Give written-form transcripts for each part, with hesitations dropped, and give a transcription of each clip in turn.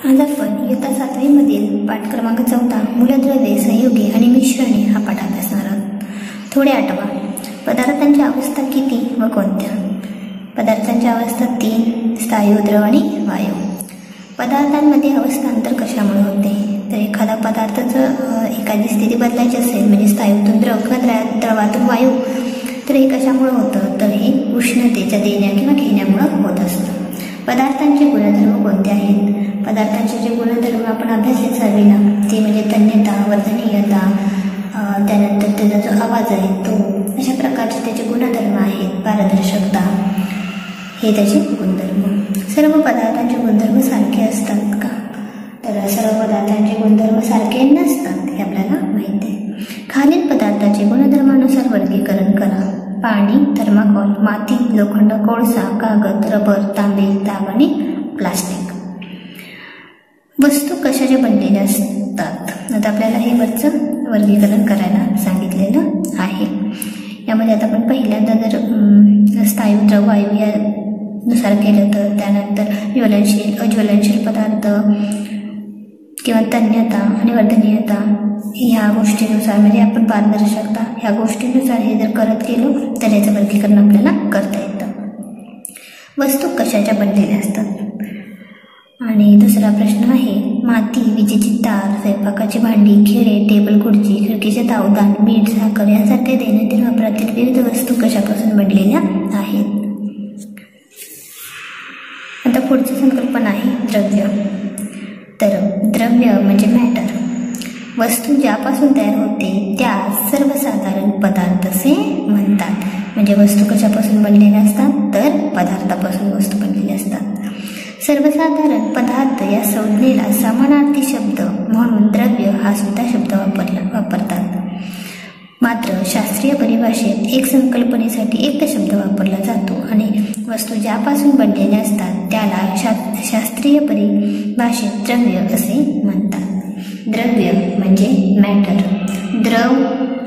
आज आपण इयत्ता 7वी मधील पाठ क्रमांक 14 मूलद्रव्ये, संयुगे आणि मिश्रणे हा पाठ अभ्यासणार आहोत. थोडे आठवा. पदार्थांच्या अवस्था किती व कोणत्या? पदार्थांच्या अवस्था 3: स्थायू, द्रव आणि वायू. पदार्थांमध्ये अवस्थांतर कशामुळे होते? तर एखादा पदार्थाचं एखादी स्थिती बदलायची असेल, म्हणजे स्थायूतून द्रव किंवा द्रवातून वायू, तर हे कशामुळे होतं? तर हे उष्णतेच्या देण्या किंवा घेण्यामुळे होत असतं. पदार्थांचे गुणधर्म कोणते आहेत? पदार्थांचे जे गुणधर्म आपण अभ्यासले 6वीला, ते म्हणजे तन्यता, वर्धनीयता, त्यानंतर त्याचा जो आवाज आहे तो, अशा प्रकारचे त्याचे गुणधर्म आहेत. पारदर्शकता, हे त्याचे गुणधर्म. सर्व पदार्थांचे गुणधर्म सारखे असतात का? तर सर्व पदार्थांचे गुणधर्म सारखे नसतात, हे आपल्याला माहिती आहे. खालील पदार्थाचे गुणधर्मानुसार वर्गीकरण करा. पाणी, थर्माकोल, माती, लोखंड, कोळसा, कागद, रबर, तांबे, ताग आणि प्लास्टिक. वस्तू कशाचे बनलेल्या असतात? आता आपल्याला हे वरचं वर्गीकरण करायला सांगितलेलं आहे. यामध्ये आता आपण पहिल्यांदा जर स्थायू, द्रव, वायू यानुसार केलं तर त्यानंतर ज्वलनशील, अज्वलनशील पदार्थ किंवा तन्यता आणि वर्धनीयता ह्या गोष्टीनुसार, म्हणजे आपण पारदर्शकता ह्या गोष्टीनुसार हे जर करत गेलो तर याचं वर्गीकरण आपल्याला करता येतं. वस्तू कशाच्या बनलेल्या असतात? आणि दुसरा प्रश्न आहे, माती, विजेची तार, स्वयंपाकाची भांडी, खिळे, टेबल, खुर्ची, खिडकीचे तावदान, मीठ, साखर यासारख्या दैनंदिन वापरातील विविध वस्तू कशापासून बनलेल्या आहेत? आता पुढची संकल्पना आहे द्रव्य. तर द्रव्य म्हणजे मॅटर. वस्तू ज्यापासून तयार होते त्या सर्वसाधारण पदार्थ असे म्हणतात. म्हणजे वस्तू कशापासून बनलेल्या असतात? तर पदार्थापासून वस्तू बनलेल्या असतात. सर्वसाधारण पदार्थ या संज्ञेला समानार्थी शब्द म्हणून द्रव्य हा सुद्धा शब्द वापरतात. मात्र शास्त्रीय परिभाषेत एक संकल्पनेसाठी एक शब्द वापरला जातो आणि वस्तू ज्यापासून बनलेल्या असतात त्याला शास्त्रीय परिभाषेत द्रव्य असे म्हणतात. द्रव्य म्हणजे मॅटर. द्रव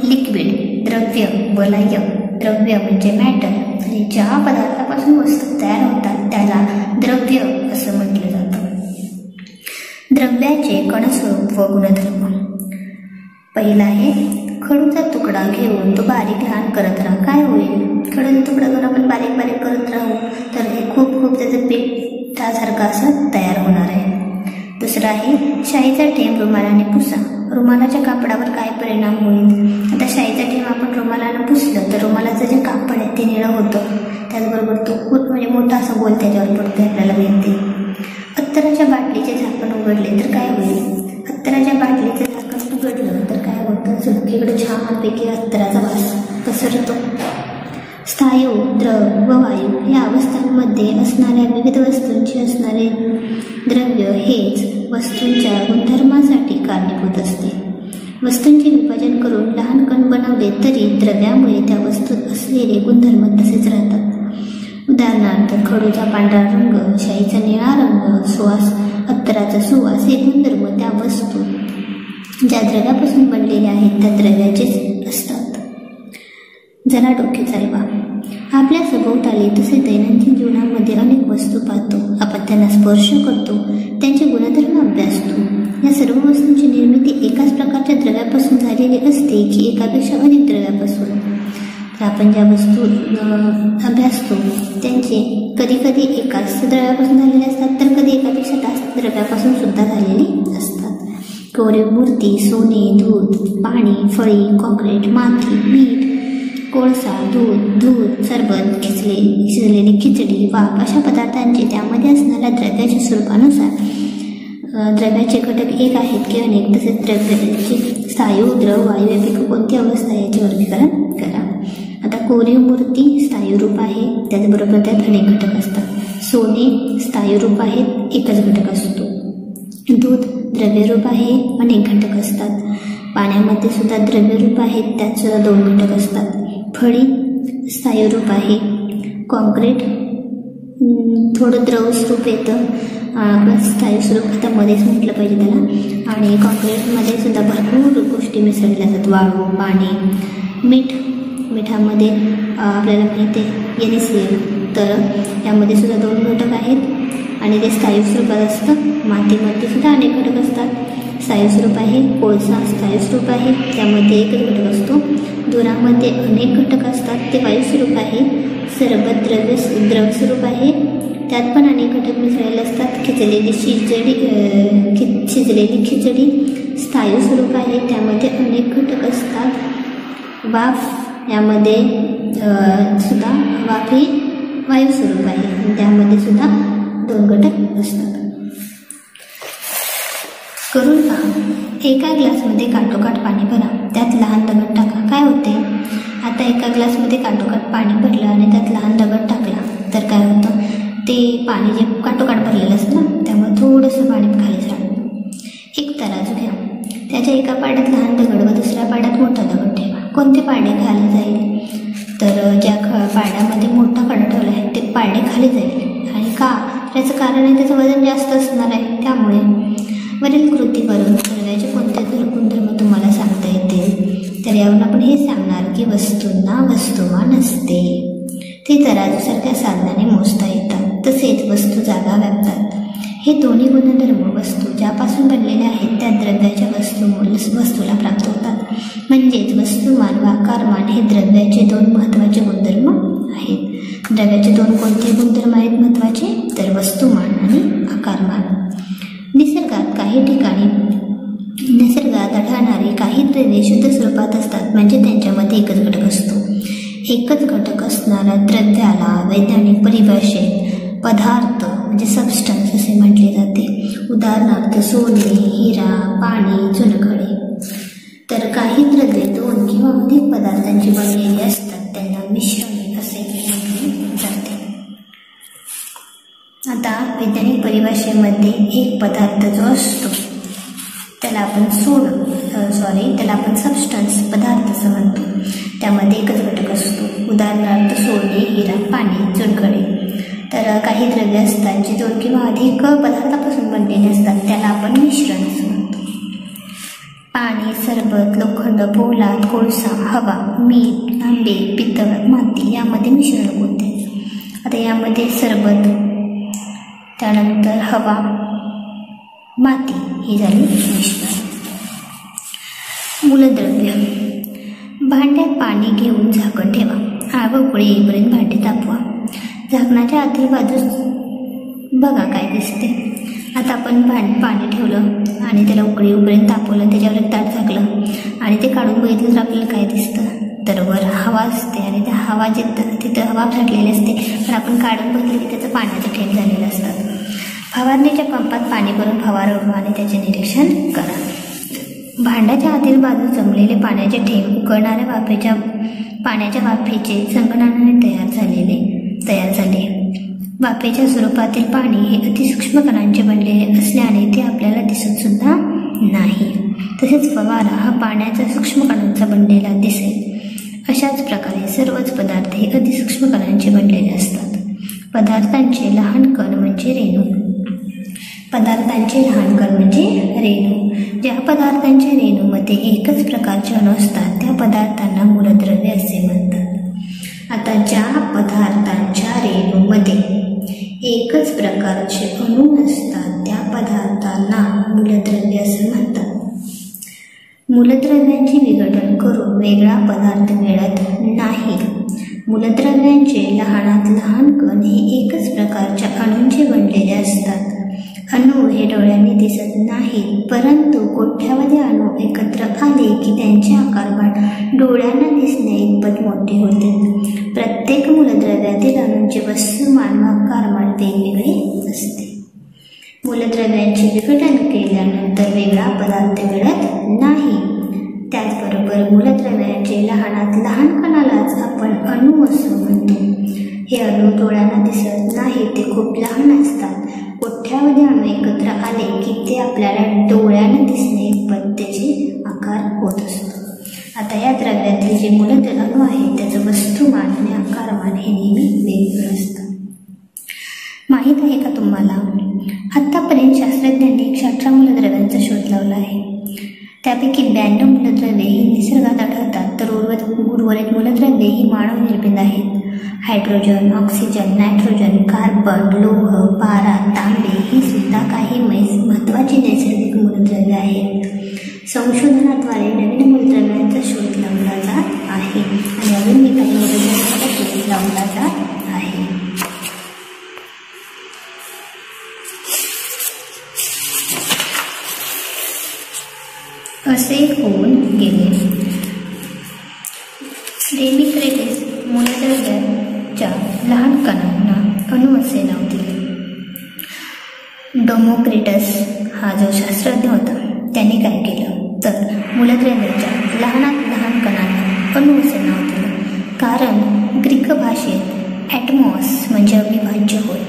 लिक्विड, द्रव्य वलय. द्रव्य म्हणजे मॅटर आणि ज्या पदार्थापासून वस्तू तयार होतात त्याला द्रव्य असं म्हटलं जातं. द्रव्याचे कणस्वरूप व गुणधर्म. पहिला आहे, खडूचा तुकडा घेऊन तो बारीक लहान करत राहा, काय होईल? खडूचा तुकडा घेऊन आपण बारीक बारीक करत राहू तर हे खूप त्याचं पिठासारखं असं तयार होणार आहे. दुसरा आहे, शाईचा थेंब रुमालाने पुसा, रुमालाच्या कापडावर काय परिणाम होईल? आता शाईचा थेंब आपण रुमालानं पुसलं तर रुमालाचं जे कापड आहे ते निळं होतं, त्याचबरोबर तो खूप म्हणजे मोठा असं गोल त्याच्यावर पडतो आपल्याला माहिती. अत्तराच्या बाटलीचे झाकण उघडले तर काय होईल? अत्तराच्या बाटलीचे झाकण उघडलं तर काय होतं? सगळीकडे छानपैकी अत्तराचा वास पसरतो. स्थायू, द्रव व वायू या अवस्थांमध्ये असणाऱ्या विविध वस्तूंची असणारे द्रव्य हेच वस्तूंच्या गुणधर्मासाठी कारणीभूत असते. वस्तूंचे विभाजन करून लहान कण बनवले तरी द्रव्यामुळे त्या वस्तूत असलेले गुणधर्म तसेच राहतात. उदाहरणार्थ, खडूचा पांढरा रंग, शाईचा निळा रंग, सुवास, अत्तराचा सुवास हे गुणधर्म त्या वस्तू ज्या द्रव्यापासून बनलेल्या आहेत त्या द्रव्याचेच असतात. जरा डोके चालवा. आपल्या सभोवताली तसे दैनंदिन जीवनामध्ये अनेक वस्तू पाहतो. आपण त्यांना स्पर्श करतो, त्यांचे गुणधर्म अभ्यासतो. या सर्व वस्तूंची निर्मिती एकाच प्रकारच्या द्रव्यापासून झालेली असते की एकापेक्षा अनेक द्रव्यापासून? तर आपण ज्या वस्तू अभ्यासतो त्यांचे कधी एकाच द्रव्यापासून झालेले असतात तर कधी एकापेक्षा जास्त द्रव्यापासून सुद्धा झालेली असतात. कोरीव मूर्ती, सोने, दूध, पाणी, फळी, कॉंक्रीट, माती, मीठ, कोळसा, दूध, सरबत, शिजलेली खिचडी, वाफ अशा पदार्थांचे त्यामध्ये असणाऱ्या द्रव्याच्या स्वरूपानुसार द्रव्याचे घटक एक आहेत की अनेक, तसेच द्रव्याचे स्थायू, द्रव, वायू यापैकी कोणती अवस्था याचे वर्गीकरण करा. आता कोरीव मूर्ती स्थायू रूप आहे, त्याचबरोबर त्यात अनेक घटक असतात. सोने स्थायू रूप आहे, एकच घटक असतो. दूध द्रव्यरूप आहे, अनेक घटक असतात. पाण्यामध्ये सुद्धा द्रव्यरूप आहेत, त्यात सुद्धा 2 घटक असतात. फळी स्थायू रूप आहे. कॉंक्रीट थोडं द्रव स्वरूप येतं, स्थायू स्वरूप आता मध्येच म्हटलं पाहिजे त्याला. आणि कॉंक्रीटमध्ये सुद्धा भरपूर गोष्टी मिसळल्या जातात, वाळू, पाणी, मिठामध्ये आपल्याला माहिती आहे NaCl, तर यामध्ये सुद्धा 2 घटक आहेत. आणि ते स्थायू स्वरूपात असतं. मातीमध्ये सुद्धा अनेक घटक असतात. स्थायू स्वरूप आहे. कोळसा स्थायू स्वरूप आहे, त्यामध्ये एकच घटक असतो. धुरामध्ये अनेक घटक असतात, ते वायू स्वरूप आहे. सरबत द्रव स्वरूप आहे, त्यात पण अनेक घटक मिसळलेले असतात. शिजलेली खिचडी स्थायू स्वरूप आहे, त्यामध्ये अनेक घटक असतात. वाफ यामध्ये सुद्धा वाफ ही वायू स्वरूप आहे, त्यामध्ये सुद्धा 2 घटक असतात. करून पहा. एका ग्लासमध्ये काठोकाठ पाणी भरा, त्यात लहान दगड टाका. काय होते? आता एका ग्लासमध्ये काठोकाठ पाणी भरलं आणि त्यात लहान दगड टाकला तर काय होतं? ते पाणी जे काठोकाठ भरलेलं असतं ना, त्यामुळे थोडंसं पाणी खाली जातं. एक तराजू घ्या, त्याच्या एका पाड्यात लहान दगड व दुसऱ्या पाड्यात मोठा दगड ठेवा. कोणते पाडे खाली जाईल? तर ज्या पाड्यामध्ये मोठा खडा ठेवला आहे ते पाडे खाली जाईल. आणि का? त्याचं कारण आहे त्याचं वजन जास्त असणार आहे. त्यामुळे वरील कृतीवरून द्रव्याचे कोणते गुणधर्म तुम्हाला सांगता येतील? तर यावरून आपण हे सांगणार की वस्तूंना वस्तुमान असते, ते तराजूसारख्या साधनाने मोजता येतात. तसेच वस्तू जागा व्यापतात. हे दोन्ही गुणधर्म वस्तू ज्यापासून बनलेल्या आहेत त्या द्रव्याच्या वस्तूला प्राप्त होतात. म्हणजेच वस्तुमान व आकारमान हे द्रव्याचे 2 महत्त्वाचे गुणधर्म आहेत. द्रव्याचे 2 कोणते गुणधर्म आहेत महत्त्वाचे? तर वस्तुमान आणि आकारमान. निसर्गात आढळणारी काही द्रव्ये शुद्ध स्वरूपात असतात, म्हणजे त्यांच्यामध्ये एकच घटक असतो. एकच घटक असणाऱ्या द्रव्याला वैज्ञानिक परिभाषेत पदार्थ म्हणजे सबस्टन्स असे म्हटले जाते. उदाहरणार्थ सोने, हिरा, पाणी, चुनखडे. तर काही द्रव्ये 2 किंवा अधिक पदार्थांची बनलेली असतात, त्यांना मिश्रण असे म्हटले जाते. आता वैज्ञानिक परिभाषेमध्ये एक पदार्थ जो असतो त्याला आपण सबस्टन्स पदार्थ असं म्हणतो. त्यामध्ये एकच घटक असतो. उदाहरणार्थ सोने, हिरा, पाणी, चुनखडे. तर काही द्रव्ये असतात जे 2 किंवा अधिक पदार्थापासून बनलेले असतात, त्याला आपण मिश्रण असं म्हणतो. पाणी, सरबत, लोखंड, पोलाद, कोळसा, हवा, मीठ, तांबे, पितळ, माती यामध्ये मिश्रण होते. आता यामध्ये सरबत, त्यानंतर हवा, माती ही झाली मिश्रण. मूलद्रव्य. भांड्यात पाणी घेऊन झाकण ठेवा. आग उकळी येईपर्यंत भांडे तापवा. झाकणाच्या आतील बाजूस बघा काय दिसते. आता आपण पाणी ठेवलं आणि त्याला उकळी येईपर्यंत तापवलं, त्याच्यावर एक ताट झाकलं आणि ते काढून बघितलं तर आपल्याला काय दिसतं? तर वर हवा असते आणि त्या हवा तिथं हवा साठलेली असते, तर आपण काढून बघितलं की त्याचं पाण्याचं थेंब झालेलं असतात. फवारणीच्या पंपात पाणी भरून फवारवा आणि त्याचे निरीक्षण करा. भांड्याच्या आतील बाजूस जमलेले पाण्याचे थेंब उकळणाऱ्या पाण्याच्या वाफेचे संगणनाने तयार झाले. वाफेच्या स्वरूपातील पाणी हे अतिसूक्ष्म कणांचे बनलेले असल्याने ते आपल्याला दिसत सुद्धा नाही. तसेच फवारा हा पाण्याच्या सूक्ष्म कणांचा बनलेला दिसेल. अशाच प्रकारे सर्वच पदार्थ हे अतिसूक्ष्म कणांचे बनलेले असतात. पदार्थांचे लहान कण म्हणजे रेणू. ज्या पदार्थांच्या रेणूमध्ये एकच प्रकारचे अणू असतात त्या पदार्थांना मूलद्रव्ये असे म्हणतात. आता ज्या पदार्थांच्या रेणूमध्ये एकच प्रकारचे अणू असतात त्या पदार्थांना मूलद्रव्ये असे म्हणतात. मूलद्रव्यांचे विघटन करून वेगळा पदार्थ मिळत नाही. मूलद्रव्यांचे लहानात लहान कण हे एकच प्रकारच्या अणूंचे बनलेले असतात. अणू हे डोळ्यांनी दिसत नाहीत, परंतु कोट्यावधी अणू एकत्र आले की त्यांचे आकारमान डोळ्यांना दिसण्या इतपत मोठे होते. प्रत्येक मूलद्रव्यातील अणूंचे वस्तुमान व आकारमान वेगवेगळे असते. मूलद्रव्यांचे विघटन केल्यानंतर वेगळा पदार्थ मिळत नाही. त्याचबरोबर मूलद्रव्यांचे लहानात लहान कणालाच आपण अणू असं म्हणतो. हे अणू डोळ्यांना दिसत नाही, ते खूप लहान असतात. कोट्यावधी अणू एकत्र आले की ते आपल्याला डोळ्यानं दिसणे इतपत त्याचे आकार होत असतो. आता या द्रव्यातील जे मूलद्रव्य अणू आहे त्याचं वस्तुमान आणि आकारमान हे नेहमी वेगवेगळं असतं. माहीत आहे का तुम्हाला? आत्तापर्यंत शास्त्रज्ञांनी 118 मूलद्रव्यांचा शोध लावला आहे. त्यापैकी 92 मूलद्रव्ये ही निसर्गात आढळतात, तर उर्वरित मूलद्रव्ये ही मानव निर्मित आहेत. हायड्रोजन, ऑक्सिजन, नायट्रोजन, कार्बन, लोह, पारा, तांबे ही सुद्धा काही महत्त्वाची नैसर्गिक मूलद्रव्ये आहेत. संशोधनाद्वारे नवीन मूलद्रव्यांचा शोध लावला जात आहे आणि अजून मी काही मूलद्रव्यांचा शोध लावला जात आहे. असे होऊन गेले. डेमिक्रिटस मूलद्रव्याच्या लहान कणांना अणू असे नाव दिले. डेमोक्रिटस हा जो शास्त्रज्ञ होता त्याने काय केलं तर मूलद्रव्याच्या लहानात लहान कणांना अणू असे नाव दिलं. कारण ग्रीक भाषेत ॲटमॉस म्हणजे अविभाज्य होय.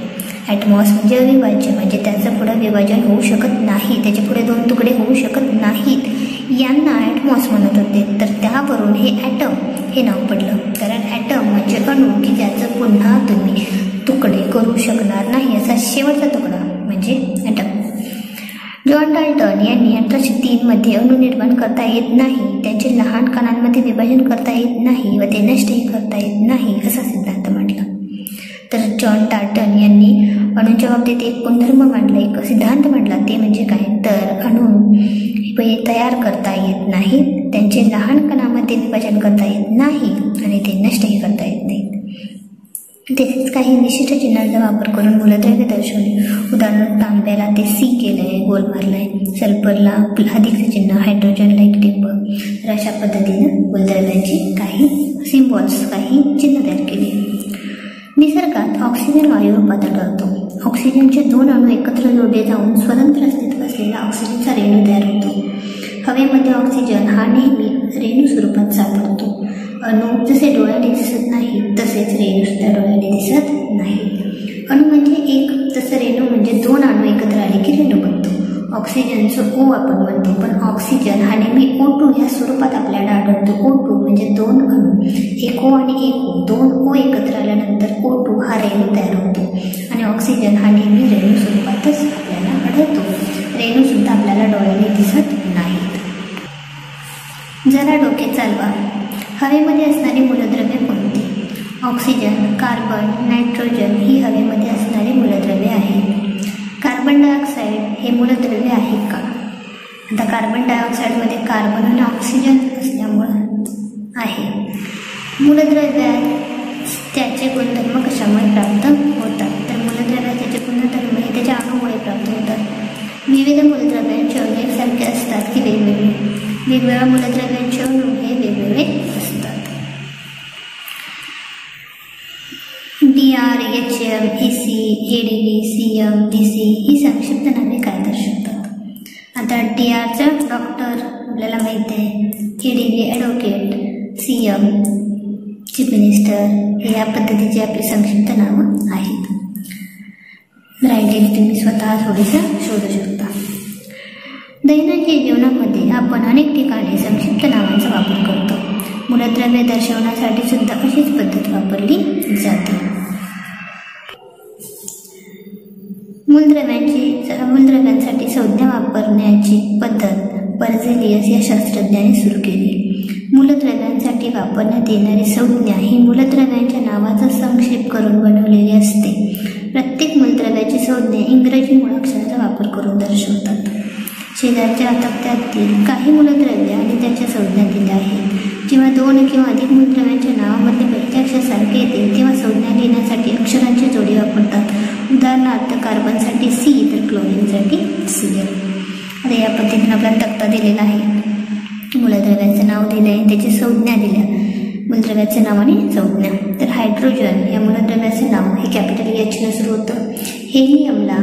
ॲटमॉस म्हणजे अविभाज्य म्हणजे त्याचं पुढं विभाजन होऊ शकत नाही, त्याचे पुढे दोन तुकडे होऊ शकत नाहीत. यांना ॲटमॉस म्हणत होते. तर त्यावरून हे ॲटम हे नाव पडलं. कारण ॲटम म्हणजे अणू की ज्याचं पुन्हा तुम्ही तुकडे करू शकणार नाही असा शेवटचा तुकडा म्हणजे ॲटम. जॉन डाल्टन यांनी 1803 मध्ये अणू निर्माण करता येत नाही, त्यांचे लहान कणांमध्ये विभाजन करता येत नाही व ते नष्टही करता येत नाही असा सिद्धांत मांडला. तर जॉन डाल्टन यांनी अणूंच्या बाबतीत एक गुणधर्म मांडला, एक सिद्धांत मांडला. ते म्हणजे काय तर अणू तयार करता येत नाहीत, त्यांचे लहान कणामध्ये विभाजन करता येत नाही आणि ते नष्टही करता येत नाही. तसेच काही विशिष्ट चिन्हांचा वापर करून मूलद्रव्य दर्शवणे. उदाहरणार्थ तांब्याला ते सी केलं आहे, गोल मारला आहे. सल्फरला अधिकचे चिन्ह, हायड्रोजनला एक टिंब. तर अशा पद्धतीनं मूलद्रव्यांची काही सिम्बॉल्स, काही चिन्ह तयार केले. निसर्गात ऑक्सिजन वायू रूपात आढळतो. ऑक्सिजनचे दोन अणू एकत्र जोडले जाऊन स्वतंत्र अस्तित्व असलेला ऑक्सिजनचा रेणू तयार होतो. हवेमध्ये ऑक्सिजन हा नेहमी रेणू स्वरूपात सापडतो. अणू जसे डोळ्याने दिसत नाही तसेच रेणू सुद्धा डोळ्याने दिसत नाही. अणू म्हणजे एक, तसं रेणू म्हणजे दोन अणू एकत्र आले की रेणू बनतो. ऑक्सिजनचं ओ आपण म्हणतो, पण ऑक्सिजन हा नेहमी O2 ह्या स्वरूपात आपल्याला आढळतो. O2 म्हणजे दोन अणू, एक O आणि एक O, दोन O एकत्र आल्यानंतर O2 हा रेणू तयार होतो आणि ऑक्सिजन हा नेहमी रेणू स्वरूपातच आपल्याला आढळतो. रेणू सुद्धा आपल्याला डोळ्याने दिसत नाहीत. जरा डोके चालवा. हवेमध्ये असणारी मूलद्रव्ये कोणती? ऑक्सिजन, कार्बन, नायट्रोजन ही हवेमध्ये असणारी मूलद्रव्ये आहेत. कार्बन डायऑक्साईड हे मूलद्रव्य आहे का? आता कार्बन डायऑक्साईडमध्ये कार्बन आणि ऑक्सिजन असल्यामुळं आहे. मूलद्रव्यात त्याचे गुणधर्म कशामुळे प्राप्त होतात? तर मूलद्रव्यात त्याचे गुणधर्म हे त्याच्या अणूमुळे प्राप्त होतात. विविध मूलद्रव्यांचे अणू एकसारखे असतात की वेगवेगळे? वेगवेगळ्या मूलद्रव्यांचे अणू हे वेगवेगळे असतात. DR, HM, AC, ADD, CM, DC ही संक्षिप्त नावे काय दर्शवतात? आता DRचं डॉक्टर आपल्याला माहिती आहे, ADD advocate, CM chief minister, हे या पद्धतीची आपली संक्षिप्त नावं आहेत. राहिलेली तुम्ही स्वतः थोडीसं शोधू शकता. दैनंदिन जीवनामध्ये आपण अनेक ठिकाणी संक्षिप्त नावांचा वापर करतो. मूलद्रव्ये दर्शवण्यासाठी सुद्धा अशीच पद्धत वापरली जाते. मूलद्रव्यांसाठी संज्ञा वापरण्याची पद्धत बर्झेलियस या शास्त्रज्ञाने सुरू केली. मूलद्रव्यांसाठी वापरण्यात येणारी संज्ञा ही मूलद्रव्यांच्या नावाचा संक्षेप करून बनवलेली असते. प्रत्येक मूलद्रव्याची संज्ञा इंग्रजी मुळाक्षराचा वापर करून दर्शवतात. शेजारच्या तक्त्यातील काही मूलद्रव्ये आणि त्यांच्या संज्ञा दिल्या आहेत. जेव्हा दोन किंवा अधिक मूलद्रव्यांच्या नावामध्ये पहिल्या अक्षर सारखे येते तेव्हा संज्ञा लिहिण्यासाठी अक्षरांची जोडी वापरतात. उदाहरणार्थ कार्बनसाठी C तर क्लोरीनसाठी Cl. आता या पद्धतीने आपल्याला तक्ता दिलेला आहे. मूलद्रव्याचं नाव दिलं आहे, त्याची संज्ञा दिल्या, मूलद्रव्याचं नाव आणि संज्ञा. तर हायड्रोजन या मूलद्रव्याचं नाव हे कॅपिटल Hनं सुरू होतं. हेलियमला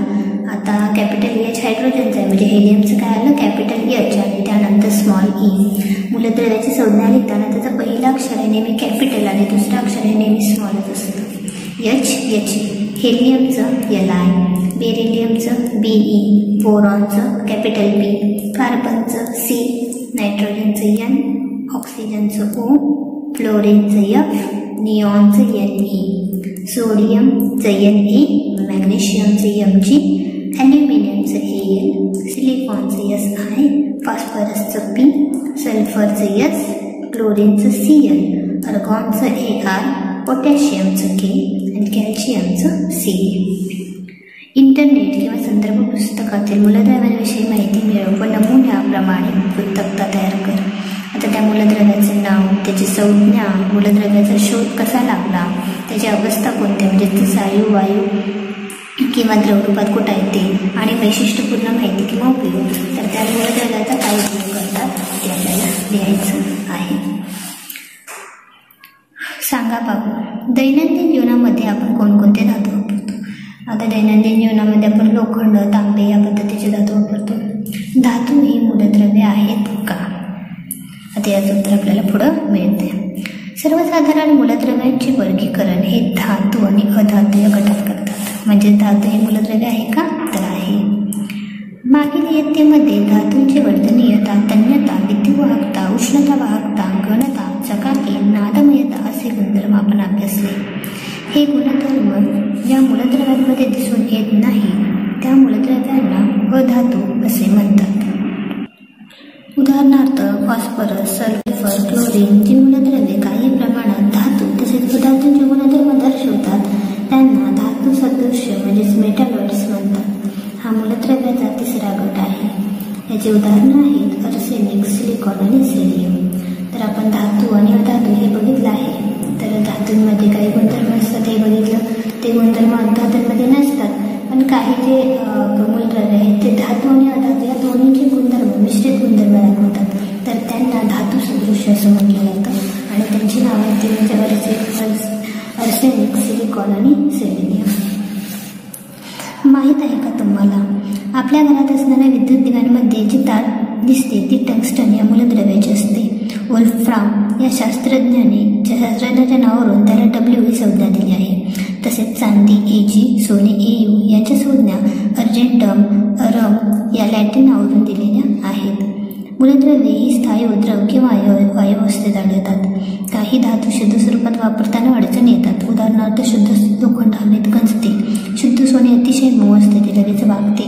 आता कॅपिटल H हायड्रोजनचं आहे, म्हणजे हेलियमचं काय आलं कॅपिटल H आणि त्यानंतर स्मॉल e. मूलद्रव्याची संज्ञा लिहिताना त्याचं पहिलं अक्षर आहे नेहमी कॅपिटल आणि दुसरं अक्षर हे नेहमी स्मॉलच असतं. H. हेलियमचं Li, बेरिलियमचं Be, बोरॉनचं कॅपिटल B, कार्बनचं C, नायट्रोजनचं N, ऑक्सिजनचं O, फ्लोरीनचं F, निऑनचं Ne, सोडियमचं Na, मॅग्नेशियमचं Mg, ॲल्युमिनियमचं Al, सिलिकॉनचं Si, फॉस्फरसचं P, सल्फरचं S, क्लोरीनचं Cl, अर्गॉनचं Ar, पोटॅशियमचं के आणि कॅल्शियमचं सी. इंटरनेट किंवा संदर्भ पुस्तकातील मूलद्रव्यांविषयी माहिती मिळव व नमुन्याप्रमाणे तक्ता तयार कर. आता त्या मूलद्रव्याचे नाव, त्याची संज्ञा, मूलद्रव्याचा शोध कसा लागला, त्याची अवस्था कोणत्या म्हणजे ते सायू, वायू किंवा द्रवरूपात कुठं येते आणि वैशिष्ट्यपूर्ण माहिती किंवा उपयोग. तर त्या मूलद्रव्याचा काय उपयोग करतात ते आपल्याला लिहायचं आहे. सांगा बाबू, दैनंदिन जीवनामध्ये आपण कोणकोणते धातू वापरतो? आता दैनंदिन जीवनामध्ये आपण लोखंड, तांबे या पद्धतीचे धातू वापरतो. धातू ही मूलद्रव्ये आहेत का? आता याचं उत्तर आपल्याला पुढं मिळते. सर्वसाधारण मूलद्रव्यांचे वर्गीकरण हे धातू आणि अधातू या गटात करतात. म्हणजे धातू हे मूलद्रव्य आहे का? तर आहे. मागील इयत्तेमध्ये धातूंची वर्तनीयता, तन्यता, विद्युतवाहकता, उष्णता वाहकता, घनता, चकाकी, नादमयता असे गुणधर्म आपण अभ्यासले. हे गुणधर्म ज्या मूलद्रव्यांमध्ये दिसून येत नाही त्या मूलद्रव्यांना अधातू असे म्हणतात. उदाहरणार्थ फॉस्फरस, सल्फर, क्लोरीन जी मूलद्रव्ये काही प्रमाणात धातू तसेच अधातूंचे गुणधर्म दर्शवतात त्यांना धातू सदृश्य म्हणजेच मेटॅलॉइड्स म्हणतात. हा मूलद्रव्याचा तिसरा गट आहे. याचे उदाहरणं आहेत आर्सेनिक, सिलिकॉन आणि सेलियम. तर आपण धातू आणि अधातू हे बघितलं आहे. तर धातूंमध्ये काही गुणधर्म असतात हे बघितलं. ते गुणधर्म अधातूंमध्ये नसतात, पण काही जे मूलद्रव्य आहेत ते धातू आणि अधातू या दोन्हीचे गुणधर्म मिश्रित गुणधर्म दाखवतात. तर त्यांना धातू सदृश्य असं म्हटलं जातं आणि त्यांची नावं ती म्हणजे आर्सेनिक, सिलिकॉन आणि सेलेनियम. माहीत आहे का तुम्हाला, आपल्या घरात असणाऱ्या विद्युत दिव्यांमध्ये जी तार दिसते ती टंगस्टन या मूलद्रव्याची असते. वोल्फ्राम या शास्त्रज्ञाच्या नावावरून त्याला डब्ल्यू ही संज्ञा दिली आहे. तसेच चांदी Ag, सोने Au यांच्या संज्ञा अर्जेंटम, अरम या लॅटिन नावावरून दिलेल्या आहेत. मूलद्रव्ये ही स्थायू, द्रव किंवा वायू अवस्थेत आढळतात. काही धातू शुद्ध स्वरूपात वापरताना अडचण येतात. उदाहरणार्थ शुद्ध लोखंड हवेत गंजते, शुद्ध सोने अतिशय मऊ असते, ते लगेच वागते.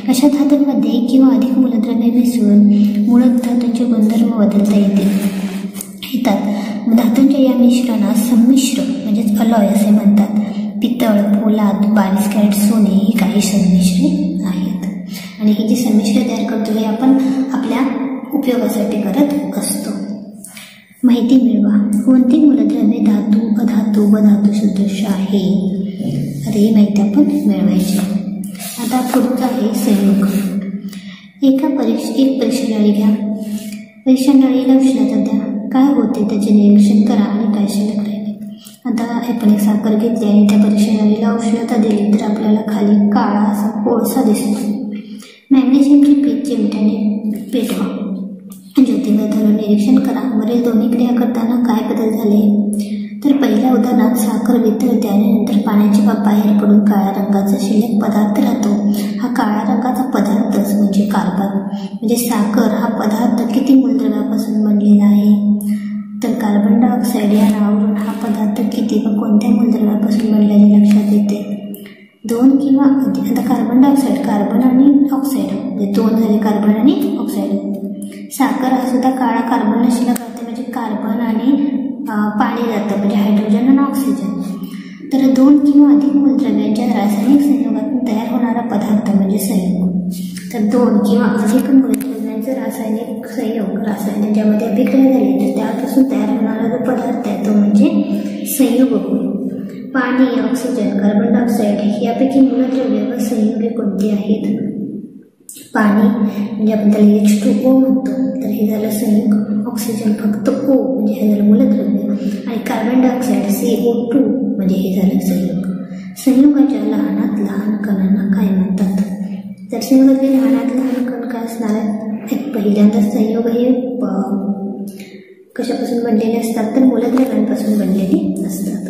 अशा धातूंमध्ये एक किंवा अधिक मूलद्रव्ये मिसळून मूळ धातूंचे गुणधर्म बदलता येतात. धातूंच्या या मिश्रणास संमिश्र म्हणजेच अलॉय असे म्हणतात. पितळ, पोलाद, 22 कॅरेट सोने ही काही संमिश्रे आहेत आणि ही जी संमिश्र तयार करतो हे आपण आपल्या उपयोगासाठी करत असतो. माहिती मिळवा, कोणती मूलद्रव्ये धातू, अधातू व धातू सदृश्य आहे. अरे ही माहिती आपण मिळवायची. आता पुढचं आहे संयोग. एक परीक्षा नळी घ्या. परीक्षा नळीला उष्णता द्या. काय होते त्याचे निरीक्षण करा आणि काय शिल्लक राहिले. आता आपण एक साखर घेतली आणि त्या परीक्षा नळीला उष्णता दिली तर आपल्याला खाली काळा असा कोळसा दिसतो. मॅग्नेशियमची पीठ चिमट्याने पेटवा. ज्योतिबा धरून निरीक्षण करा. वरील दोन्ही क्रिया करताना काय बदल झाले. तर पहिल्या उदाहरणात साखर वितळते आणि नंतर पाण्याची वाफ बाहेर पडून काळ्या रंगाचा शिल्लक पदार्थ राहतो. हा काळ्या रंगाचा पदार्थच म्हणजे कार्बन. म्हणजे साखर हा पदार्थ किती मूलद्रव्यापासून बनलेला आहे. तर कार्बन डायऑक्साईड या नावावरून हा पदार्थ किती व कोणत्या मूलद्रव्यापासून बनल्याचे लक्षात येते. 2 किंवा अधिक. आता कार्बन डायऑक्साईड, कार्बन आणि ऑक्साईड म्हणजे 2 झाले कार्बन आणि ऑक्साईड. साखर हा सुद्धा काळा कार्बन शिल्लक राहते म्हणजे कार्बन आणि पाणी जातं म्हणजे हायड्रोजन आणि ऑक्सिजन. तर 2 किंवा अधिक मूलद्रव्यांच्या रासायनिक संयोगातून तयार होणारा पदार्थ म्हणजे संयोग. तर 2 किंवा अधिक मूलद्रव्यांचे रासायनिक संयोग ज्यामध्ये अभिक्रिया झाली तर त्यापासून तयार होणारा जो पदार्थ आहे तो म्हणजे संयोग होय. पाणी, ऑक्सिजन, कार्बन डायऑक्साईड यापैकी मूलद्रव्ये व संयुगे कोणती आहेत. पाणी म्हणजे आपण त्याला H2O म्हणतो तर हे झालं संयुग. ऑक्सिजन फक्त O म्हणजे हे झालं मूलद्रव्य आणि कार्बन डायऑक्साईड CO2 म्हणजे हे झालं संयुग. संयुगाच्या लहानात लहान कणांना काय म्हणतात. तर संयुगातले लहानात लहान कण काय असणार आहेत. पहिल्यांदा संयोग हे कशापासून बनलेले असतात तर मूलद्रव्यांपासून बनलेले असतात.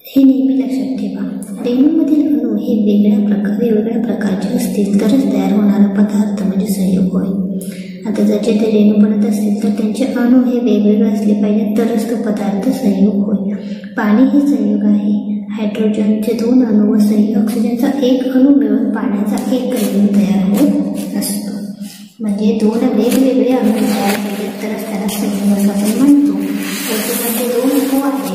हे नेहमी लक्षात ठेवा. रेणूंमधील अणू हे वेगवेगळ्या प्रकारचे असतील तरच तयार होणारा पदार्थ म्हणजे संयोग होय. आता जर ते रेणू बनत असतील तर त्यांचे अणू हे वेगवेगळे असले पाहिजे तरच तो पदार्थ संयोग होय. पाणी हे संयोग आहे. हायड्रोजनचे 2 अणू व ऑक्सिजनचा 1 अणू मिळून पाण्याचा 1 रेणू तयार होत असतो. म्हणजे 2 वेगवेगळे अणू तयार केले तरच त्याला संयोग असं आपण म्हणतो. त्याच्यामध्ये 2 O आहेत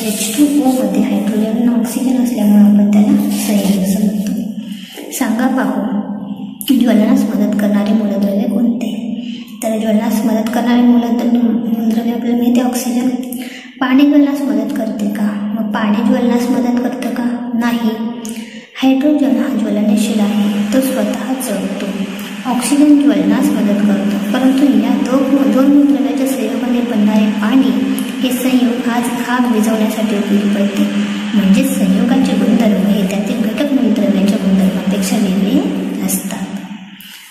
H2O मध्ये हायड्रोजन आणि ऑक्सिजन असल्यामुळे आपण त्याला संयोग असं म्हणतो. सांगा पाहू ज्वलनास मदत करणारे मूलद्रव्य कोणते? तर ज्वलनास मदत करणारे मूलद्रव्य आपल्याला माहिती आहे ऑक्सिजन. पाणी ज्वलनास मदत करते का? मग पाणी ज्वलनास मदत करतं का? नाही. हायड्रोजन हा ज्वलनशील आहे, तो स्वतः जळतो. ऑक्सिजन ज्वलनास मदत करतो, परंतु या दोन मूलद्रव्याच्या संयोगाने बनणारे पाणी हे संयोग आज आग विझवण्यासाठी उपयोगी पडते. म्हणजे संयोगाचे गुणधर्म हे त्यातील घटक मूलद्रव्यांच्या गुणधर्मांपेक्षा वेगळे असतात.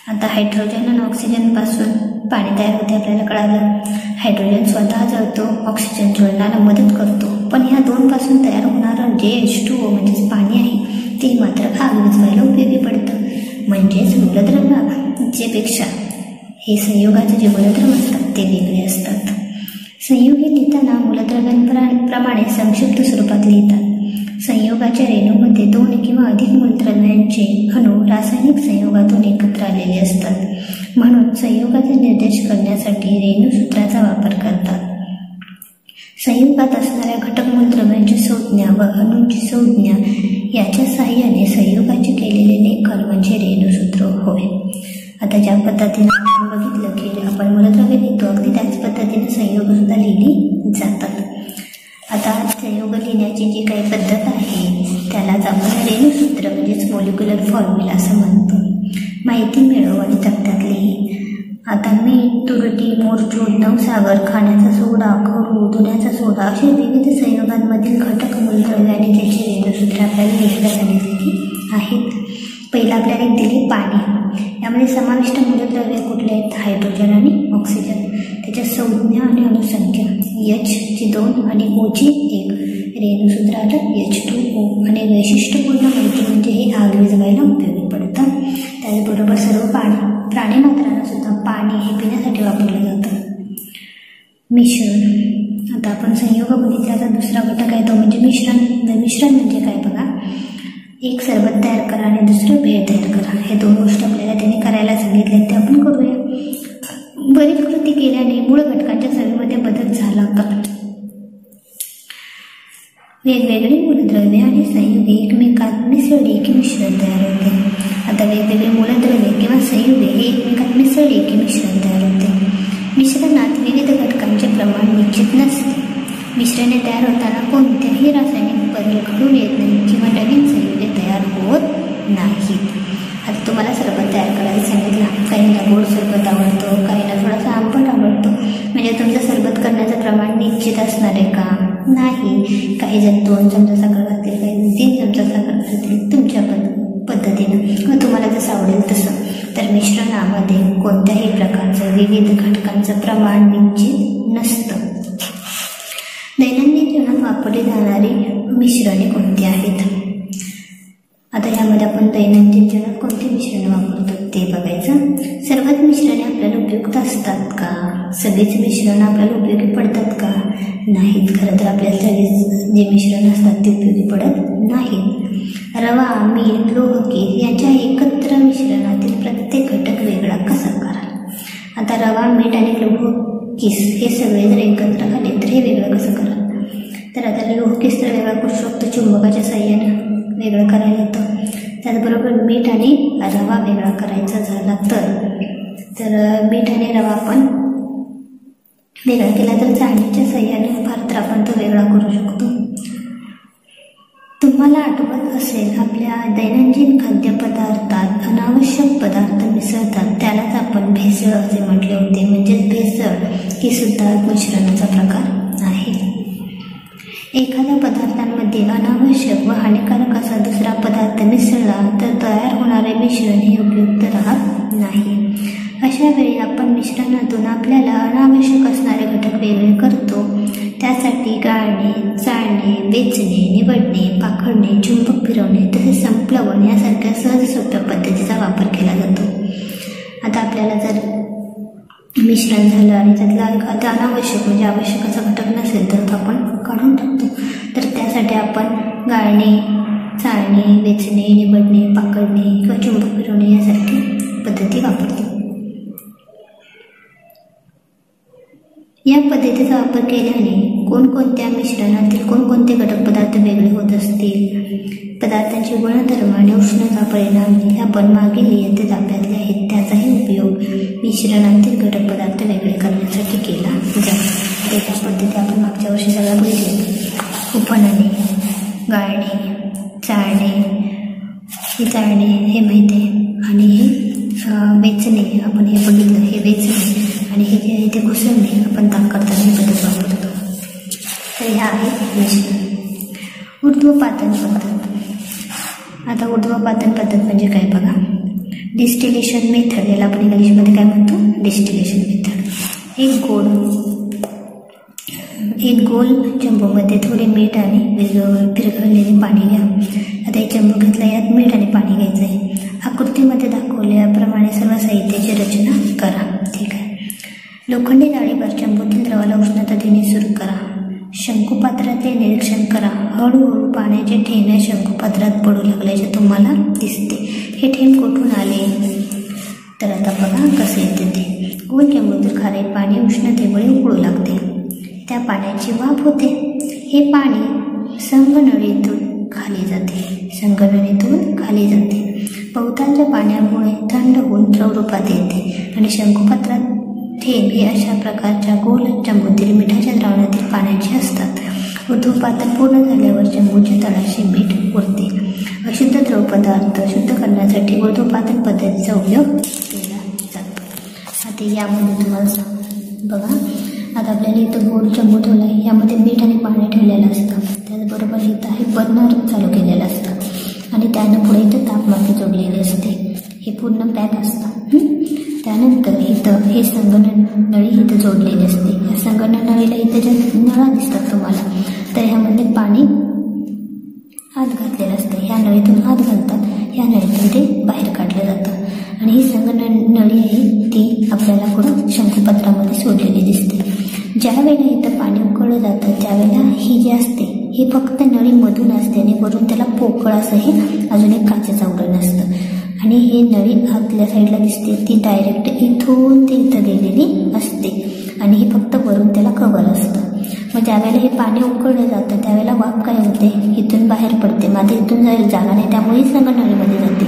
आता हायड्रोजन आणि ऑक्सिजनपासून पाणी तयार होते आपल्याला कळालं. हायड्रोजन स्वतः जळतो, ऑक्सिजन ज्वलनाला मदत करतो, पण ह्या दोनपासून तयार होणारं जे H2O म्हणजेच पाणी आहे ते मात्र आग विझवायला उपयोगी पडतं. म्हणजेच मूलद्रव्यापेक्षा हे संयोगाचे जे गुणधर्म असतात ते वेगळे असतात. संयोग हे लिहिताना मूलद्रव्यांप्रमाणे संक्षिप्त स्वरूपात लिहितात. संयोगाच्या रेणूमध्ये 2 किंवा अधिक मूलद्रव्यांचे अणू रासायनिक संयोगातून एकत्र आलेले असतात. म्हणून संयोगाचा निर्देश करण्यासाठी रेणूसूत्राचा वापर करतात. संयुगात असणाऱ्या घटक मूलद्रव्यांची संज्ञा व अणूंची संज्ञा याच्या साहाय्याने संयोगाचे केलेले लेखन म्हणजे रेणूसूत्र होय. आता ज्या पद्धतीने आपण बघितलं की आपण मूलद्रव्य लिहितो, अगदी त्याच पद्धतीने संयोग सुद्धा लिहिली जातात. आता संयोग लिहिण्याची जी काही पद्धत आहे त्यालाच आपण रेणूसूत्र म्हणजेच मॉलिक्युलर फॉर्म्युला असं म्हणतो. माहिती मिळव आणि तक्त्यात लिही. आता मीठ, तुरटी, मोरचूट, नवसागर, खाण्याचा सोडा, खडू, धुण्याचा सोडा अशा विविध संयोगांमधील घटक मूलद्रव्य आणि त्याची रेणूसूत्रे आपल्याला लिहायला सांगितलेली आहेत. पहिला आपल्याला दिली पाणी. यामध्ये समाविष्ट मूलद्रव्य कुठले आहेत? हायड्रोजन आणि ऑक्सिजन. त्याच्या संज्ञा आणि अणुसंख्या H ची 2 आणि O ची 1. रेणूसूत्र आलं H2O. आणि वैशिष्ट्यपूर्ण माहिती म्हणजे हे आग विझवायला उपयोगी पडतं. त्याचबरोबर सर्व प्राणी मात्रांना सुद्धा पाणी हे पिण्यासाठी वापरलं जातं. मिश्रण. आता आपण संयोग बघितल्याचा दुसरा घटक आहे तो म्हणजे मिश्रण. मिश्रण म्हणजे काय बघा, एक सरबत तयार करा आणि दुसरं भेळ तयार करा. हे 2 गोष्टी आपल्याला त्यांनी करायला सांगितले ते आपण करूया. बरीच कृती केल्याने मूळ घटकांच्या चवीमध्ये बदल झाला का? वेगवेगळी मूलद्रव्ये आणि संयुगे एकमेकात मिसळली की मिश्रण तयार होते. आता वेगवेगळे मूलद्रव्ये किंवा संयुगे हे एकमेकात मिसळली की मिश्रण तयार होते. मिश्रणात विविध घटकांचे प्रमाण निश्चित नसते. मिश्रणे तयार होताना कोणत्याही रासायनिक बदल घडून येत नाही किंवा नवीन संयुगे तयार होत नाहीत. आता तुम्हाला सरबत तयार करायला सांगितलं. काहींना गोड सरबत आवडतो, काहींना थोडासा आंबट आवडतो. म्हणजे तुमचं सरबत करण्याचं प्रमाण निश्चित असणार आहे का? नाही. काही जण 2 चमचा साखर घालतील, काही 3 चमचा साखर घालतील, तुमच्या पद्धतीनं व तुम्हाला जसं आवडेल तसं. तर मिश्रणामध्ये कोणत्याही प्रकारचं विविध घटकांचं प्रमाण निश्चित नसतं. दैनंदिन जीवनात वापरली जाणारी मिश्रणे कोणती आहेत? आता यामध्ये आपण दैनंदिन जीवनात कोणती मिश्रणे वापरतो ते बघायचं. सर्वच मिश्रणे आपल्याला उपयुक्त असतात का? सगळीच मिश्रणं आपल्याला उपयोगी पडतात का? नाहीत. खरं तर आपल्याला सगळीच जे मिश्रण असतात ते उपयोगी पडत नाहीत. रवा, मीठ, लोहकीस यांच्या एकत्र मिश्रणातील प्रत्येक घटक वेगळा कसा करा? आता रवा, मीठ आणि लोहकीस हे सगळे जर एकत्र आले तर हे वेगळं कसं करा? तर आता लोहकीस तर वेगळा करू शकतो, चुंबकाच्या साहाय्यानं वेगळं करायला येतं. त्याचबरोबर मीठ आणि रवा वेगळा करायचा झाला तर मीठ आणि रवा आपण वेगळा केला तर चाळणीच्या साहाय्याने फार तर आपण तो वेगळा करू शकतो. तुम्हाला आठवत असेल आपल्या दैनंदिन खाद्यपदार्थात अनावश्यक पदार्थ मिसळतात, त्यालाच आपण भेसळ असे म्हटले होते. म्हणजेच भेसळ ही सुद्धा मिश्रणाचा प्रकार आहे. एखाद्या पदार्थांमध्ये अनावश्यक व हानिकारक असा दुसरा पदार्थ मिसळला तर तयार होणारे मिश्रण हे उपयुक्त राहत नाही. अशा वेळी आपण मिश्रणातून आपल्याला अनावश्यक असणारे घटक वेगळे करतो. त्यासाठी गाळणे, चाळणे, वेचणे, निवडणे, पाखडणे, चुंबक फिरवणे तसेच संप्लवन यासारख्या सहज सोप्या पद्धतीचा वापर केला जातो. आता आपल्याला जर मिश्रण झालं आणि त्यातला एखादा अनावश्यक म्हणजे आवश्यक असा घटक नसेल तर तो आपण काढून टाकतो. तर त्यासाठी आपण गाळणे, चाळणे, वेचणे, निवडणे, पाकडणे किंवा चुंबक फिरवणे यासारखी पद्धती वापरतो. या पद्धतीचा वापर केल्याने कोणकोणत्या मिश्रणातील कोणकोणते घटक पदार्थ वेगळे होत असतील, पदार्थांचे गुणधर्म आणि उष्णता परिणाम हे आपण मागील इयत्तेत अभ्यासले आहेत. त्याचाही उपयोग मिश्रणातील घटक पदार्थ वेगळे करण्यासाठी केला जातो. एका पद्धती आपण मागच्या वर्षी सगळ्या बघितले. उफणणे, गाळणे, चाळणे, हे चाळणे हे माहिती आहे, आणि हे वेचणे आपण हे बघितलं, हे वेचणे, आणि हे जे आहे ते घुसळणे आपण ताक करताना ही पद्धत वापरतो. तर ह्या आहे मिश्रण. ऊर्ध्वपातन पद्धत. आता ऊर्ध्वपातन पद्धत म्हणजे काय बघा. डिस्टिलेशन मेथड, याला आपण इंग्लिशमध्ये काय म्हणतो, डिस्टिलेशन मेथड. एक गोल चंबूमध्ये थोडे मीठ आणि विरघळलेले पाणी घ्या. आता एक चंबू घेतला, यात मीठ आणि पाणी घ्यायचं आहे. आकृतीमध्ये दाखवल्याप्रमाणे सर्व साहित्याची रचना करा. ठीक आहे. लोखंडी जाळीवर चंबूतील द्रवाला उष्णता देणे सुरू करा. शंकुपात्राचे निरीक्षण करा. हळूहळू पाण्याचे थेंब या शंकुपात्रात पडू लागल्याचे तुम्हाला दिसते. हे थेंब कुठून आले, तर आता बघा कसे येते ते. गोल चंबूतील खारे पाणी उष्णतेमुळे उकळू लागते. त्या पाण्याची वाफ होते. हे पाणी संगनळीतून खाली जाते. बहुतांच्या पाण्यामुळे थंड होऊन द्रव रूपात येते आणि शंकुपात्रात थेंब हे अशा प्रकारच्या गोल चंबूतील मिठाच्या द्रावणातील पाण्याचे असतात. ऊर्ध्वपातन पूर्ण झाल्यावर चंबूच्या तळाशी मीठ उरते. अशुद्ध द्रवपदार्थ शुद्ध करण्यासाठी ऊर्ध्वपातन पद्धतीचा उपयोग केला जातो. आता यामध्ये तुम्हाला बघा, आता आपल्याला इथं गोल चंबू ठेवला आहे, यामध्ये मीठ आणि पाणी ठेवलेलं असतं. त्याचबरोबर इथं हे बर्नर चालू केलेलं असतं आणि त्यानं पुढे इथं तापमापी जोडलेली असते. हे पूर्ण पॅक असतं. त्यानंतर इथं हे संगणक नळी इथं जोडलेली असते. या संगणक नळीला इथं ज्या नळा दिसतात तुम्हाला, तर ह्यामध्ये पाणी आत घातलेलं असतं. ह्या नळीतून आत घालतात, ह्या नळीतून ते बाहेर काढलं जातं. आणि ही संगणक नळी आहे ती आपल्याला पुढं शंकुपात्रामध्ये सोडलेली दिसते. ज्या वेळेला इथं पाणी उकळलं जातं त्यावेळेला ही जी असते ही फक्त नळीमधून असते आणि वरून त्याला पोकळ असं हे अजून एक काचेचं आवरण असतं. आणि हे नळी आतल्या साईडला दिसते ती डायरेक्ट इथून ते इथं गेलेली असते आणि ही फक्त वरून त्याला कव्हर असतं. मग ज्यावेळेला हे पाणी उकळलं जातं त्यावेळेला वाफ काय होते, इथून बाहेर पडते. मग इथून जायला जागा नाही, त्यामुळे सगळं नळीमध्ये जाते.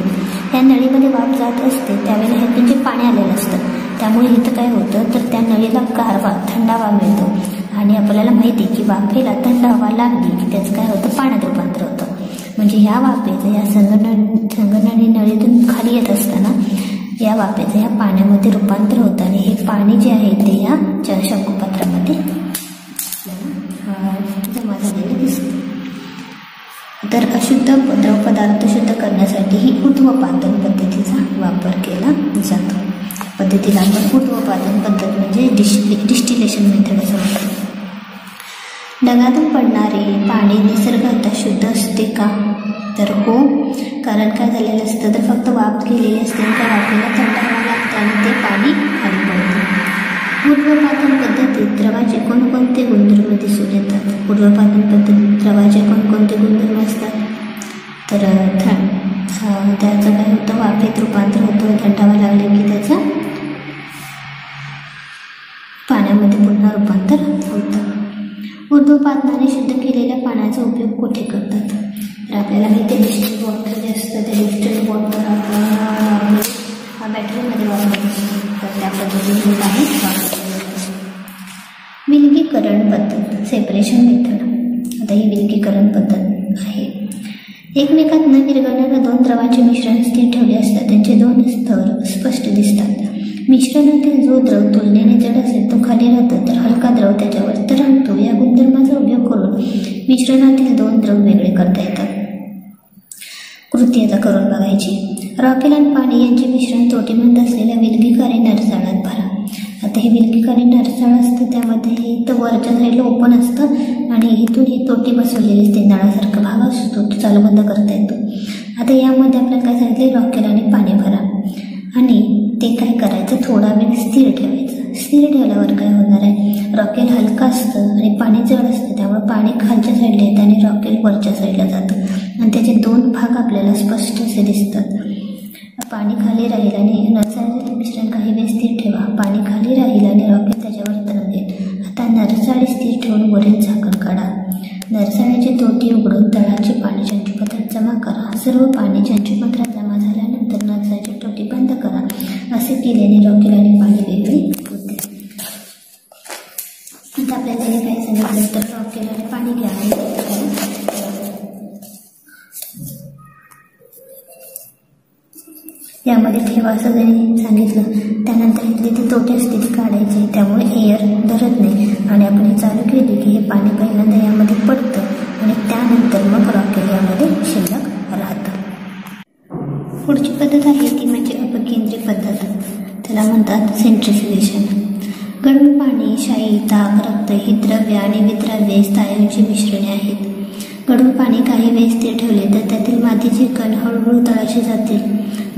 त्या नळीमध्ये वाफ जात असते त्यावेळेला ह्यातून जे पाणी आलेलं असतं त्यामुळे इथं काय होतं, तर त्या नळीला गारवा थंडावा मिळतो. आणि आपल्याला माहिती आहे की वाफेला थंड हवा लागली की त्याचं काय होतं, पाण्यात रूपांतर होतं. म्हणजे ह्या वाफेचं या संगणनी नळीतून खाली येत असताना या वाफेचं ह्या पाण्यामध्ये रूपांतर होतं आणि हे पाणी जे आहे ते या शंकुपात्रामध्ये जमा झालेले दिसते. तर अशुद्ध द्रवपदार्थ शुद्ध करण्यासाठी ही ऊर्ध्वपातन पद्धतीचा वापर केला जातो. पद्धतीला आपण ऊर्ध्वपातन पद्धत म्हणजे डिस्टिलेशन मेथड असं म्हणतो. ढगातून पडणारे पाणी निसर्गात शुद्ध असते का, तर हो. कारण काय झालेलं असतं, तर फक्त वाफ केलेली असते, त्या वाफेला थंड हवा लागते आणि ते पाणी खाली पडते. ऊर्ध्वपातन पद्धतीत द्रवाचे कोणकोणते गुणधर्म दिसून येतात. ऊर्ध्वपातन पद्धतीत द्रवाचे कोणकोणते गुणधर्म असतात, तर त्याचं काय होतं, वाफेत रूपांतर होतं. थंड हवा लागले की त्याचं पाण्यामध्ये पुन्हा रूपांतर होतं. ऊर्ध्वपातनाने शुद्ध केलेल्या पाण्याचा उपयोग कुठे करतात, तर आपल्याला माहिती आहे डिस्टिल्ड वॉटर जे असतं ते डिस्टिल्ड वॉटर आपण बॅटरीमध्ये वापरतो, तर त्या पद्धतीने काही वापरलेलं असतं. विलगीकरण पद्धत, सेपरेशन मेथड. आता ही विलगीकरण पद्धत आहे. एकमेकात न विरघळणाऱ्या दोन द्रवाचे मिश्रण स्थिर ठेवले असतात, त्यांचे दोन स्तर स्पष्ट दिसतात. मिश्रणातील जो द्रव तुलनेने जड असेल तो खाली राहतो, तर हलका द्रव त्याच्यावर तरंगतो. या गुणधर्माचा उपयोग करून मिश्रणातील दोन द्रव वेगळे करता येतात. कृती आता करून बघायची. रॉकेल आणि पाणी यांचे मिश्रण तोटीबंद असलेल्या विलगीकारी नरसाळात भरा. आता हे विलगीकारी नरसाळ असतं, त्यामध्ये इथं वरच्या साईडला ओपन असतं आणि इथून ही तोटी बसवलेली असते, नळासारखा भाग असतो, तो चालू बंद करता येतो. आता यामध्ये आपल्याला काय सांगितले, रॉकेल आणि पाणी भरा आणि ते काय करायचं, थोडा वेळ स्थिर ठेवायचं. स्थिर ठेवल्यावर काय होणार आहे, रॉकेल हलका असतं आणि पाणी जड असतं, त्यामुळे पाणी खालच्या साईडला येतं आणि रॉकेल वरच्या साईडला जातं आणि त्याचे दोन भाग आपल्याला स्पष्ट असे दिसतात. पाणी खाली राहील आणि नरसाळाचे मिश्रण काही वेळ स्थिर ठेवा. पाणी खाली राहील आणि रॉकेल त्याच्यावर तरंगेल. आता नरसाळी स्थिर ठेवून वरील झाकण काढा. नरसाळ्याची तोटी उघडून तळाचे पाणी चंचुपात्रात जमा करा. सर्व पाणी चंचुपात्रात जमा झाल्यानंतर नरसाळ्याची तोटी बंद करा. असे केल्याने रॉकेल पाणी वेगळे होते. आता आपल्याला हे काय सांगितलं तर रॉकेल पाणी घ्या आणि यामध्ये ठेवा असं जरी सांगितलं. त्यानंतर इथली ती तोटी असते ती काढायची, त्यामुळे एअर धरत नाही आणि आपण हे चालू केले की हे पाणी पहिल्यांदा यामध्ये पडतं आणि त्यानंतर मग रॉकेल यामध्ये शिल्लक राहतं. पुढची पद्धत आहे ती म्हणजे अपकेंद्री पद्धत. त्याला म्हणतात सेंट्रिफ्युगेशन. गरम पाणी, शाई, ताक, रक्त ही द्रव्य आणि विद्राव्य स्थायूंची मिश्रणे आहेत. गढूळ पाणी काही वेळ स्थिर ठेवले तर त्यातील मातीचे कण हळूहळू तळाशी जातील.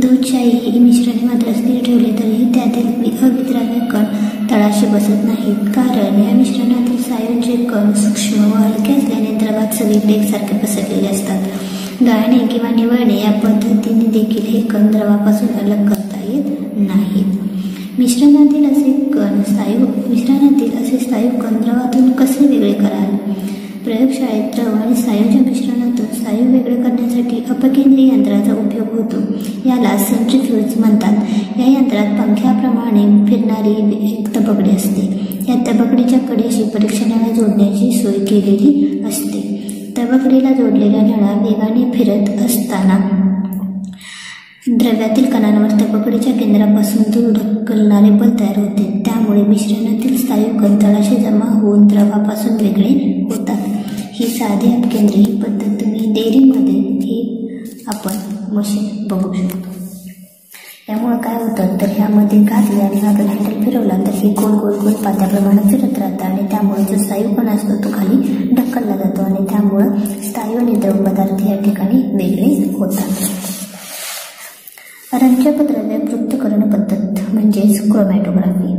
दूध, शाई ही मिश्रणे मात्र स्थिर ठेवली तरीही त्यातील अविद्राव्य कण तळाशी बसत नाहीत, कारण या मिश्रणातील स्नायूंचे कण सूक्ष्म व हलके असल्याने द्रवात सगळीकडे एकसारखे पसरलेले असतात. गाळणे किंवा निवळणे या पद्धतीने देखील हे कण द्रवापासून अलग करता येत नाहीत. मिश्रणातील असे स्थायू कण द्रवातून कसे वेगळे कराल? प्रयोगशाळेत द्रव आणि स्नायूच्या मिश्रणातून स्नायू वेगळे करण्यासाठी अपकेंद्री यंत्राचा उपयोग होतो. याला सेंट्रिफ्यूज म्हणतात. या यंत्रात पंख्याप्रमाणे फिरणारी एक तबकडी असते. या तबकडीच्या कडेशी परीक्षणाला जोडण्याची सोय केलेली असते. तबकडीला जोडलेल्या नळा वेगाने फिरत असताना द्रव्यातील कणांवर तबकडीच्या केंद्रापासून दूर ढकलणारे बल तयार होते. त्यामुळे मिश्रणातील स्थायू कण तळाशी जमा होऊन द्रवापासून वेगळे होतात. ही साधी अपकेंद्री पद्धत तुम्ही डेअरीमध्ये ही आपण मशीन बघू शकतो. यामुळे काय होतं तर ह्यामध्ये घातले आणि आपण हँडल फिरवला तर हे गोल गोल गोल पात्याप्रमाणे फिरत राहतं आणि त्यामुळे जो स्थायू कण असतो तो खाली ढकलला जातो आणि त्यामुळं स्थायू आणि द्रव पदार्थ या ठिकाणी वेगळे होतात. रंजकद्रव्य पृथक्करण पद्धत म्हणजेच क्रोमॅटोग्राफी.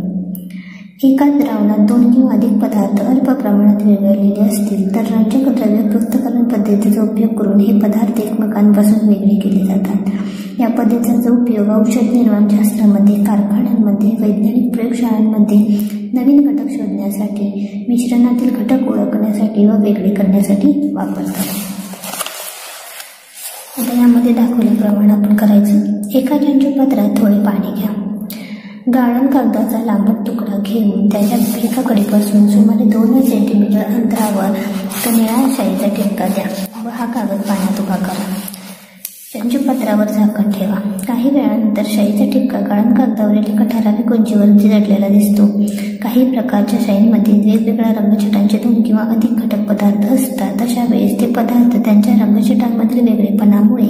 एकाच द्रावणात 2 किंवा अधिक पदार्थ अल्प प्रमाणात विरघळलेले असतील तर रंजकद्रव्य पृथक्करण पद्धतीचा उपयोग करून हे पदार्थ एकमेकांपासून वेगळे केले जातात. या पद्धतीचा उपयोग औषध निर्माण शास्त्रामध्ये, कारखान्यांमध्ये, वैज्ञानिक प्रयोगशाळांमध्ये नवीन घटक शोधण्यासाठी, मिश्रणातील घटक ओळखण्यासाठी व वेगळे करण्यासाठी वापरतात. आता यामध्ये दाखवल्याप्रमाणे आपण करायचं. एका चंचुपात्रात थोडे पाणी घ्या. गाळण कागदाचा लांबट तुकडा घेऊन त्याच्या एका कडेपासून सुमारे 2 सेंटीमीटर अंतरावर निळा शाईचा ठिपका द्या व हा कागद पाण्यात उभा करा. चंचुपात्रावर झाकण ठेवा. काही वेळानंतर शाईचा ठिपका गाळण कागदावरील एका ठराविक उंचीवरती चढलेला दिसतो. काही प्रकारच्या शाईंमध्ये वेगवेगळ्या रंगछटांचे 2 किंवा अधिक घटक पदार्थ असतात. अशा वेळेस ते पदार्थ त्यांच्या रंगछटांमधील वेगळेपणामुळे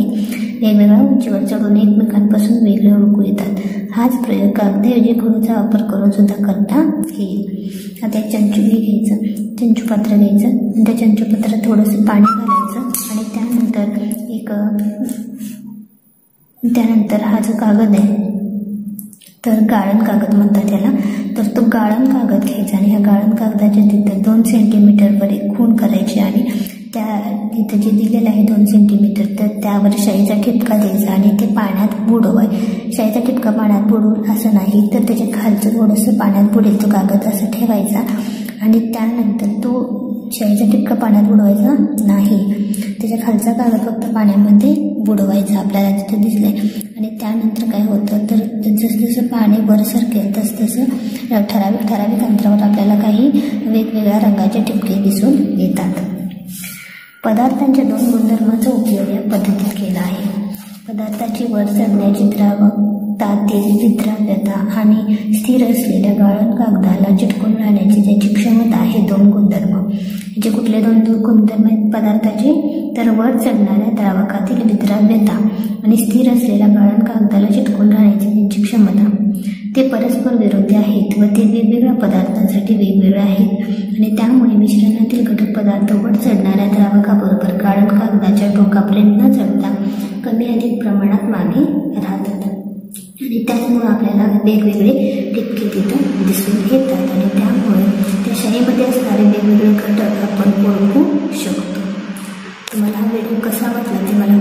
वेगवेगळ्या उंचीवर चढून एकमेकांपासून वेगळे ओळखू येतात. हाच प्रयोग कागदाऐवजी खडूचा वापर करून सुद्धा करता येईल. आता एक चंचुही घ्यायचं, चंचुपात्र घ्यायचं आणि त्या चंचुपात्रात थोडंसं पाणी घालायचं आणि त्यानंतर हा जो कागद आहे तर गाळण कागद म्हणतात याला, तर तो गाळण कागद घ्यायचा आणि ह्या गाळण कागदाच्या तिथं 2 सेंटीमीटरवर एक खूण करायची आणि त्या तिथं जे दिलेलं आहे 2 सेंटीमीटर तर त्यावर शाईचा ठिपका द्यायचा आणि ते पाण्यात बुडवाय. शाईचा ठिपका पाण्यात बुडवून असं नाही तर त्याच्या खालचं थोडंसं पाण्यात बुडेल तो कागद असं ठेवायचा आणि त्यानंतर तो शाईचा ठिपका पाण्यात बुडवायचा नाही, त्याच्या खालचा कागद फक्त पाण्यामध्ये बुडवायचा आपल्याला तिथं दिसलंय. आणि त्यानंतर काय होतं तर जसं पाणी वर सरकेल तसं ठराविक अंतरावर आपल्याला काही वेगवेगळ्या रंगाचे ठिपके दिसून येतात. पदार्थांच्या 2 गुणधर्मांचा उपयोग या पद्धतीत केला आहे. पदार्थाची वर चढण्याची द्रावकता, विद्राव्यता आणि स्थिर असलेल्या गाळण कागदाला चिटकून राहण्याची ज्याची क्षमता आहे 2 गुणधर्म. जे कुठले 2 गुणधर्म आहेत पदार्थाचे तर वर चढणाऱ्या द्रावकातील विद्राव्यता आणि स्थिर असलेल्या गाळण कागदाला चिटकून राहण्याची त्यांची क्षमता. ते परस्पर विरोधी आहेत व ते वेगवेगळ्या पदार्थांसाठी वेगवेगळे आहेत आणि त्यामुळे मिश्रणातील घटक पदार्थ वर चढणाऱ्या द्रावकाबरोबर गाळण कागदाच्या टोकापर्यंत न चढता कमी अधिक प्रमाणात मागे राहतात आणि त्यामुळे आपल्याला वेगवेगळे ठिपके तिथं दिसून येतात आणि त्यामुळे त्या शाईमध्ये असणारे वेगवेगळे घटक आपण ओळखू शकतो. तुम्हाला हा व्हिडिओ कसा वाटला ते मला